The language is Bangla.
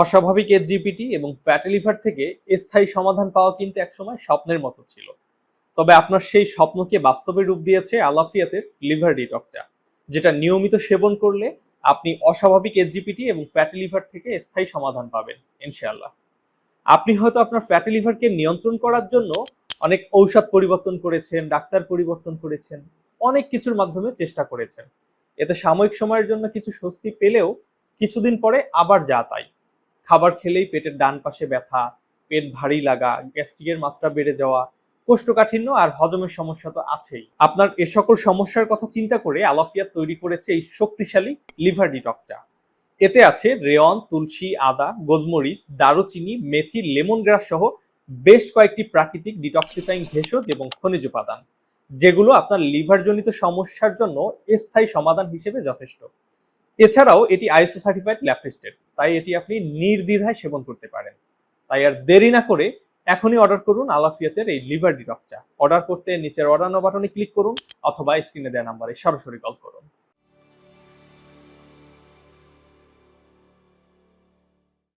অস্বাভাবিক এসজিপিটি এবং ফ্যাটি লিভার থেকে স্থায়ী সমাধান পাওয়া কিন্তু একসময় স্বপ্নের মতো ছিল। তবে আপনার সেই স্বপ্নকে বাস্তবে রূপ দিয়েছে আলাফিয়াতের লিভার ডিটক্স চা, যেটা নিয়মিত সেবন করলে আপনি অস্বাভাবিক এসজিপিটি এবং ফ্যাটি লিভার থেকে স্থায়ী সমাধান পাবেন ইনশাআল্লাহ। আপনি হয়তো আপনার ফ্যাটি লিভারকে নিয়ন্ত্রণ করার জন্য অনেক ঔষধ পরিবর্তন করেছেন, ডাক্তার পরিবর্তন করেছেন, অনেক কিছুর মাধ্যমে চেষ্টা করেছেন। এতে সাময়িক সময়ের জন্য কিছু স্বস্তি পেলেও কিছুদিন পরে আবার যা তাই। খাবার খেলেই পেটের ডান পাশে ব্যথা, পেট ভারী লাগা, গ্যাস্ট্রিকের মাত্রা বেড়ে যাওয়া, কোষ্ঠকাঠিন্য আর হজমের সমস্যা তো আছেই। আপনার এ সকল সমস্যার কথা চিন্তা করে আলাফিয়াত তৈরি করেছে এই শক্তিশালী লিভার ডিটক্স চা। এতে আছে রেয়ন, তুলসী, আদা, গোলমরিচ, দারুচিনি, মেথি, লেমন গ্রাস সহ বেশ কয়েকটি প্রাকৃতিক ডিটক্সিফাইং ভেষজ এবং খনিজ উপাদান, যেগুলো আপনার লিভারজনিত সমস্যার জন্য স্থায়ী সমাধান হিসেবে যথেষ্ট। এছাড়াও এটি আইএসও সার্টিফাইড ল্যাব টেস্টেড, তাই এটি আপনি নির্দ্বিধায় সেবন করতে পারেন। তাই আর দেরি না করে এখনই অর্ডার করুন আলাফিয়াতের এই লিভার ডিটক্স চা। অর্ডার করতে নিচের অর্ডার নাও বাটনে ক্লিক করুন অথবা স্ক্রিনে দেওয়া নাম্বারে সরাসরি কল করুন।